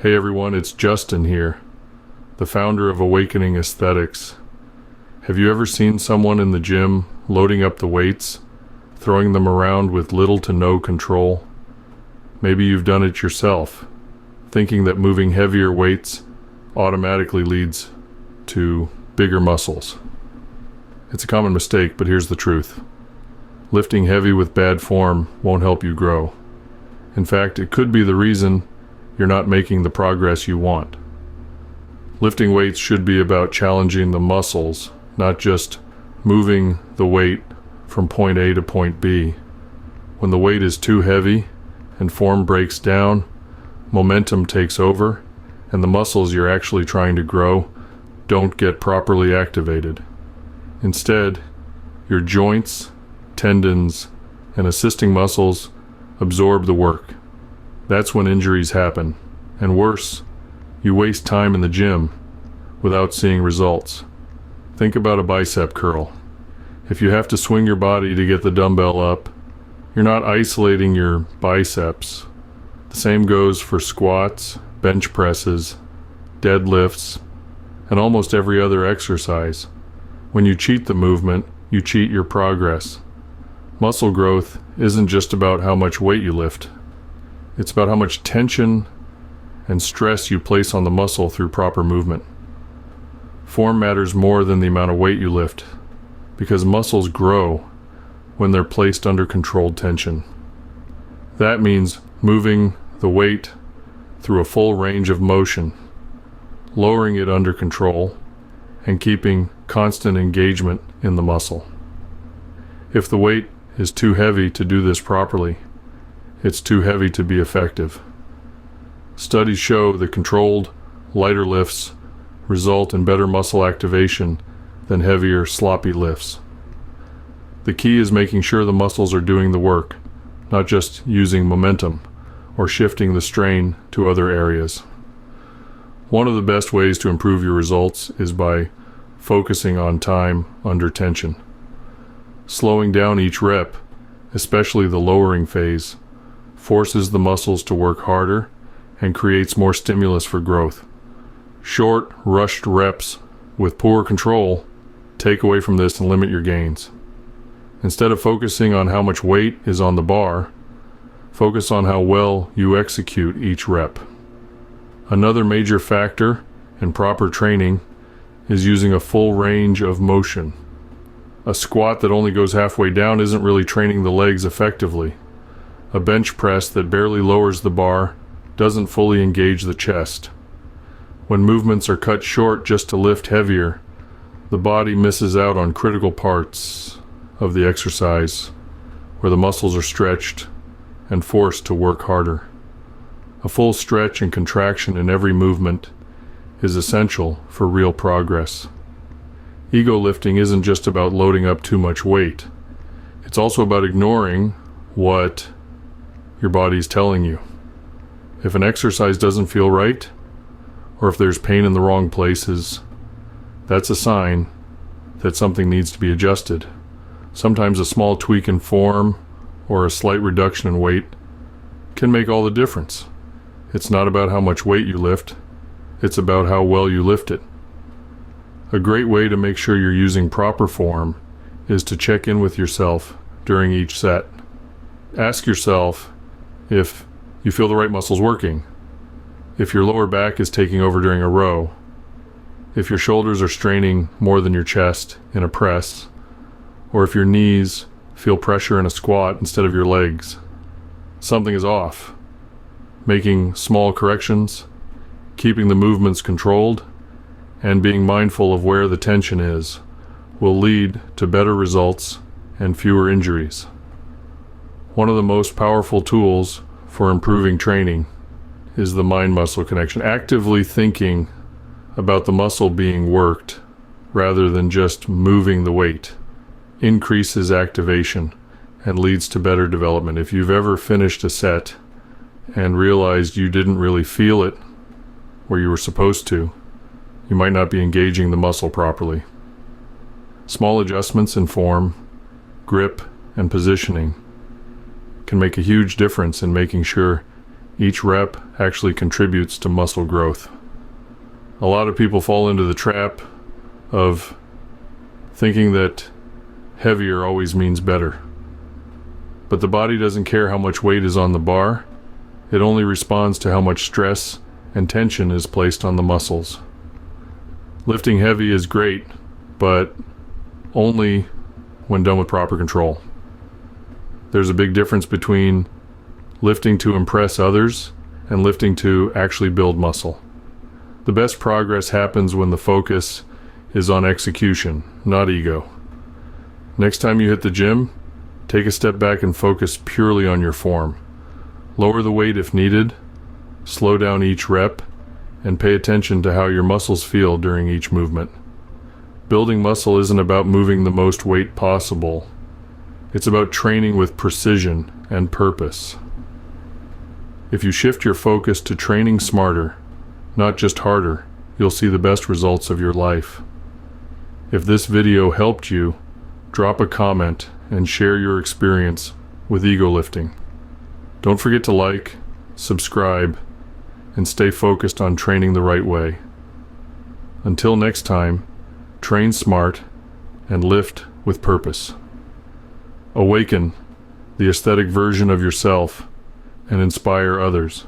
Hey everyone, it's Justin here, the founder of Awakening Aesthetics. Have you ever seen someone in the gym loading up the weights, throwing them around with little to no control? Maybe you've done it yourself, thinking that moving heavier weights automatically leads to bigger muscles. It's a common mistake, but here's the truth. Lifting heavy with bad form won't help you grow. In fact, it could be the reason you're not making the progress you want. Lifting weights should be about challenging the muscles, not just moving the weight from point A to point B. When the weight is too heavy and form breaks down, momentum takes over, and the muscles you're actually trying to grow don't get properly activated. Instead, your joints, tendons, and assisting muscles absorb the work. That's when injuries happen, and worse, you waste time in the gym without seeing results. Think about a bicep curl. If you have to swing your body to get the dumbbell up, you're not isolating your biceps. The same goes for squats, bench presses, deadlifts, and almost every other exercise. When you cheat the movement, you cheat your progress. Muscle growth isn't just about how much weight you lift. It's about how much tension and stress you place on the muscle through proper movement. Form matters more than the amount of weight you lift, because muscles grow when they're placed under controlled tension. That means moving the weight through a full range of motion, lowering it under control, and keeping constant engagement in the muscle. If the weight is too heavy to do this properly, it's too heavy to be effective. Studies show that controlled, lighter lifts result in better muscle activation than heavier, sloppy lifts. The key is making sure the muscles are doing the work, not just using momentum or shifting the strain to other areas. One of the best ways to improve your results is by focusing on time under tension. Slowing down each rep, especially the lowering phase, forces the muscles to work harder and creates more stimulus for growth. Short, rushed reps with poor control take away from this and limit your gains. Instead of focusing on how much weight is on the bar, focus on how well you execute each rep. Another major factor in proper training is using a full range of motion. A squat that only goes halfway down isn't really training the legs effectively. A bench press that barely lowers the bar doesn't fully engage the chest. When movements are cut short just to lift heavier, the body misses out on critical parts of the exercise where the muscles are stretched and forced to work harder. A full stretch and contraction in every movement is essential for real progress. Ego lifting isn't just about loading up too much weight. It's also about ignoring what your body's telling you. If an exercise doesn't feel right, or if there's pain in the wrong places, that's a sign that something needs to be adjusted. Sometimes a small tweak in form or a slight reduction in weight can make all the difference. It's not about how much weight you lift, it's about how well you lift it. A great way to make sure you're using proper form is to check in with yourself during each set. Ask yourself if you feel the right muscles working, if your lower back is taking over during a row, if your shoulders are straining more than your chest in a press, or if your knees feel pressure in a squat instead of your legs. Something is off. Making small corrections, keeping the movements controlled, and being mindful of where the tension is will lead to better results and fewer injuries. One of the most powerful tools for improving training is the mind-muscle connection. Actively thinking about the muscle being worked rather than just moving the weight increases activation and leads to better development. If you've ever finished a set and realized you didn't really feel it where you were supposed to, you might not be engaging the muscle properly. Small adjustments in form, grip, and positioning can make a huge difference in making sure Each rep actually contributes to muscle growth. A lot of people fall into the trap of thinking that heavier always means better. But the body doesn't care how much weight is on the bar. It only responds to how much stress and tension is placed on the muscles. Lifting heavy is great, but only when done with proper control. There's a big difference between lifting to impress others and lifting to actually build muscle. The best progress happens when the focus is on execution, not ego. Next time you hit the gym, take a step back and focus purely on your form. Lower the weight if needed, slow down each rep, and pay attention to how your muscles feel during each movement. Building muscle isn't about moving the most weight possible. It's about training with precision and purpose. If you shift your focus to training smarter, not just harder, you'll see the best results of your life. If this video helped you, drop a comment and share your experience with ego lifting. Don't forget to like, subscribe, and stay focused on training the right way. Until next time, train smart and lift with purpose. Awaken the aesthetic version of yourself and inspire others.